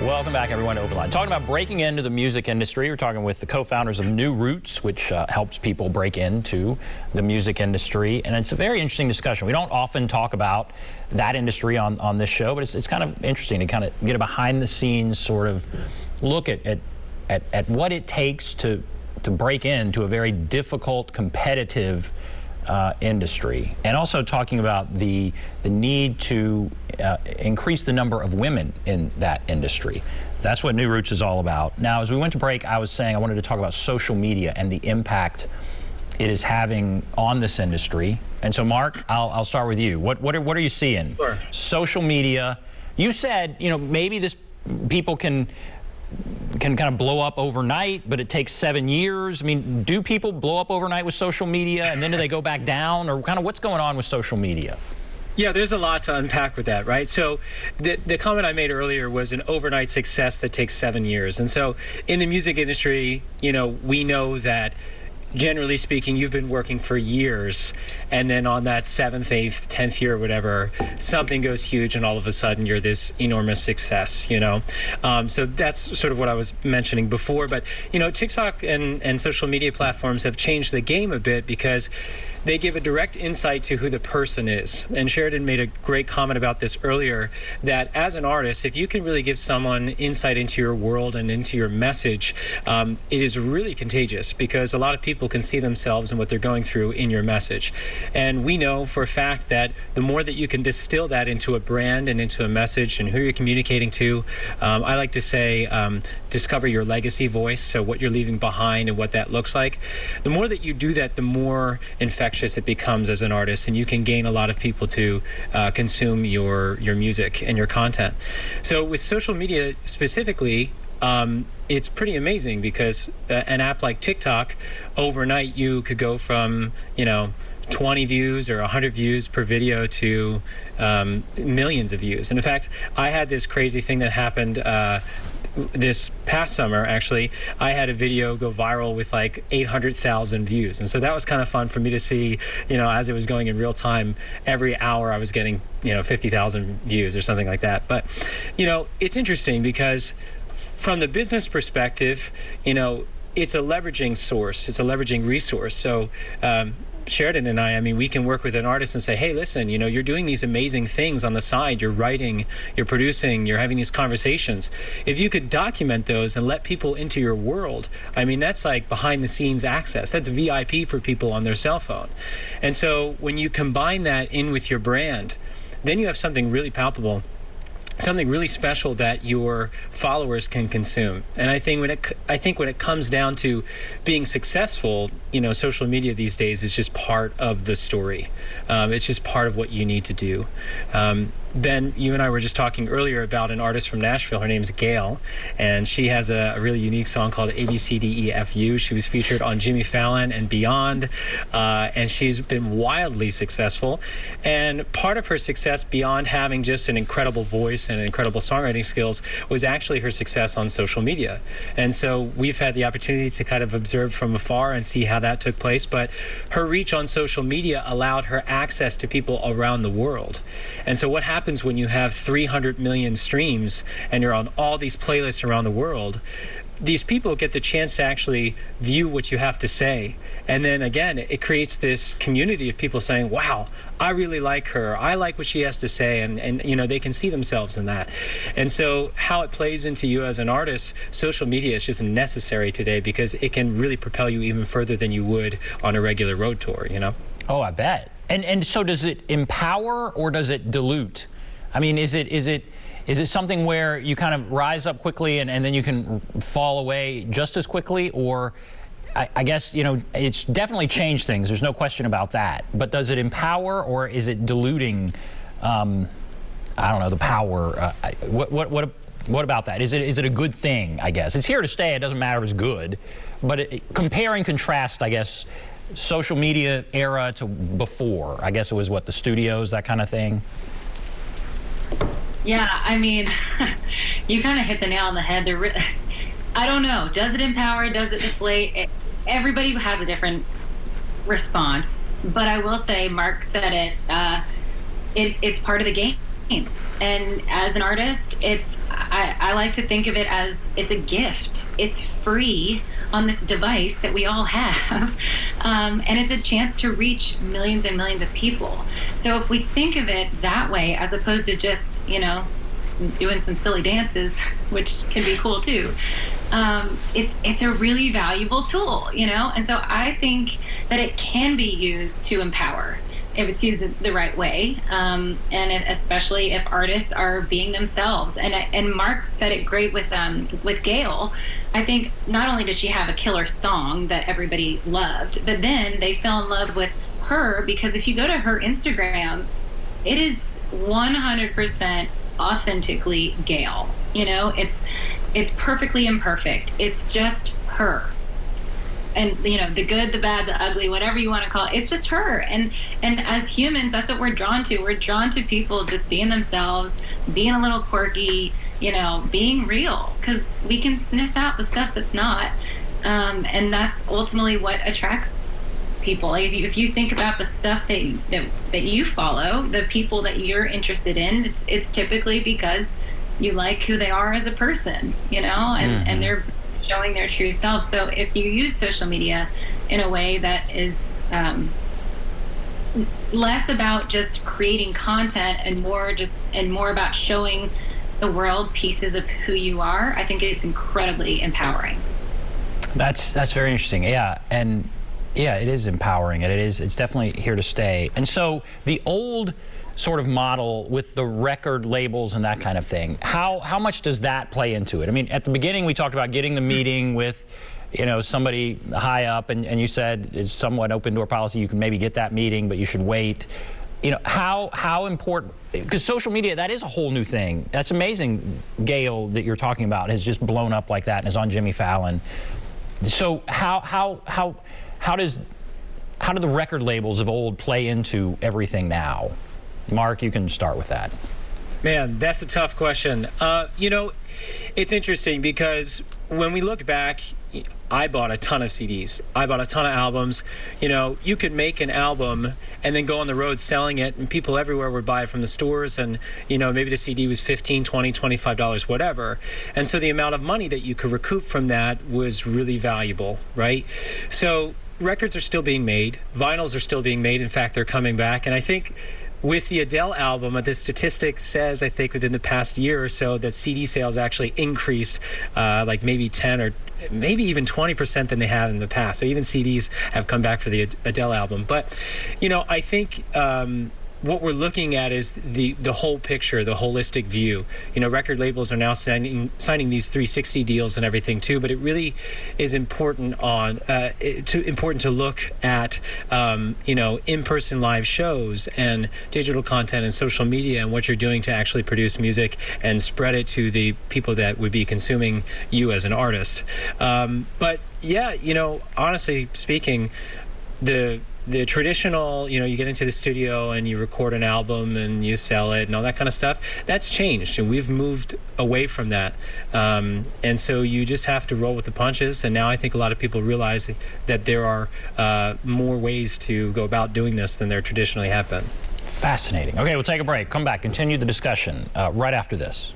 Welcome back, everyone, to OpenLine. Talking about breaking into the music industry. We're talking with the co-founders of New Roots, which helps people break into the music industry. And it's a very interesting discussion. We don't often talk about that industry on this show, but it's kind of interesting to kind of get a behind-the-scenes sort of look at what it takes to break into a very difficult, competitive industry, and also talking about the need to increase the number of women in that industry. That's what New Roots is all about. Now, as we went to break, I was saying I wanted to talk about social media and the impact it is having on this industry. And so, Mark, I'll start with you. What are you seeing? Sure. Social media. You said, you know, maybe people can kind of blow up overnight, but it takes 7 years. I mean, do people blow up overnight with social media, and then do they go back down, or kind of what's going on with social media? Yeah, there's a lot to unpack with that, right? So the comment I made earlier was an overnight success that takes 7 years. And so in the music industry, you know, we know that generally speaking, you've been working for years, and then on that 7th, 8th, 10th year or whatever, something goes huge, and all of a sudden you're this enormous success, you know? So that's sort of what I was mentioning before. But, you know, TikTok and social media platforms have changed the game a bit because they give a direct insight to who the person is. And Sheridan made a great comment about this earlier, that as an artist, if you can really give someone insight into your world and into your message, it is really contagious, because a lot of people can see themselves and what they're going through in your message. And we know for a fact that the more that you can distill that into a brand and into a message and who you're communicating to, I like to say, discover your legacy voice, so what you're leaving behind and what that looks like. The more that you do that, the more infectious it becomes as an artist, and you can gain a lot of people to consume your music and your content. So with social media specifically, it's pretty amazing, because an app like TikTok, overnight you could go from, you know, 20 views or 100 views per video to millions of views. And in fact, I had this crazy thing that happened this past summer. Actually, I had a video go viral with like 800,000 views. And so that was kind of fun for me to see, you know, as it was going in real time. Every hour I was getting, you know, 50,000 views or something like that. But, you know, it's interesting because from the business perspective, you know, it's a leveraging source. It's a leveraging resource. So, Sheridan and I mean, we can work with an artist and say, hey, listen, you know, you're doing these amazing things on the side. You're writing, you're producing, you're having these conversations. If you could document those and let people into your world, I mean, that's like behind the scenes access. That's VIP for people on their cell phone. And so when you combine that in with your brand, then you have something really palpable, something really special that your followers can consume. And I think when it comes down to being successful, you know, social media these days is just part of the story. It's just part of what you need to do. Ben, you and I were just talking earlier about an artist from Nashville. Her name's Gail, and she has a really unique song called ABCDEFU. She was featured on Jimmy Fallon and Beyond, and she's been wildly successful. And part of her success, beyond having just an incredible voice and incredible songwriting skills, was actually her success on social media. And so we've had the opportunity to kind of observe from afar and see how that took place. But her reach on social media allowed her access to people around the world. And so what happens when you have 300 million streams and you're on all these playlists around the world? These people get the chance to actually view what you have to say. And then again, it creates this community of people saying, wow, I really like her. I like what she has to say. And you know, they can see themselves in that. And so how it plays into you as an artist, social media is just necessary today, because it can really propel you even further than you would on a regular road tour, you know? Oh, I bet. And so does it empower or does it dilute? I mean, is it something where you kind of rise up quickly and then you can fall away just as quickly? Or I guess, you know, it's definitely changed things. There's no question about that. But does it empower, or is it diluting, I don't know, the power? What about that? Is it a good thing, I guess? It's here to stay. It doesn't matter if it's good. But compare and contrast, I guess, social media era to before. I guess it was, what, the studios, that kind of thing? Yeah, I mean, you kind of hit the nail on the head. I don't know. Does it empower? Does it deflate? Everybody has a different response. But I will say, Mark said it, it's part of the game. And as an artist, I like to think of it as it's a gift. It's free on this device that we all have. And it's a chance to reach millions and millions of people. So if we think of it that way, as opposed to just, doing some silly dances, which can be cool too, it's a really valuable tool, And so I think that it can be used to empower if it's used the right way, especially if artists are being themselves. And Mark said it great with Gail. I think not only does she have a killer song that everybody loved, but then they fell in love with her, because if you go to her Instagram, it is 100% authentically Gail. It's perfectly imperfect. It's just her. And the good, the bad, the ugly, whatever you want to call it, it's just her. And as humans, that's what we're drawn to. We're drawn to people just being themselves, being a little quirky, being real, because we can sniff out the stuff that's not. And that's ultimately what attracts people. If you think about the stuff that you follow, the people that you're interested in, it's typically because you like who they are as a person, and they're showing their true self. So if you use social media in a way that is less about just creating content and more about showing the world pieces of who you are, I think it's incredibly empowering. That's very interesting. Yeah, and yeah, it is empowering, and it's definitely here to stay. And so the old sort of model with the record labels and that kind of thing, how much does that play into it? I mean, at the beginning we talked about getting the meeting with somebody high up, and you said it's somewhat open door policy, you can maybe get that meeting, but you should wait. How important, because social media, that is a whole new thing. That's amazing, Gail, that you're talking about has just blown up like that and is on Jimmy Fallon. So how do the record labels of old play into everything now? Mark, you can start with that. Man, that's a tough question. It's interesting because when we look back, I bought a ton of CDs. I bought a ton of albums. You could make an album and then go on the road selling it, and people everywhere would buy it from the stores, and maybe the CD was $15, $20, $25, whatever. And so the amount of money that you could recoup from that was really valuable, right? So records are still being made. Vinyls are still being made. In fact, they're coming back. And I think with the Adele album, the statistic says, I think within the past year or so, that CD sales actually increased like maybe 10 or maybe even 20% than they have in the past. So even CDs have come back for the Adele album. But, I think what we're looking at is the whole picture, the holistic view. Record labels are now signing these 360 deals and everything too, but it really is important to look at in-person live shows and digital content and social media and what you're doing to actually produce music and spread it to the people that would be consuming you as an artist. But yeah, honestly speaking, the traditional, you get into the studio and you record an album and you sell it and all that kind of stuff, that's changed, and we've moved away from that. And so you just have to roll with the punches. And now I think a lot of people realize that there are more ways to go about doing this than there traditionally have been. Fascinating. Okay, we'll take a break. Come back, continue the discussion right after this.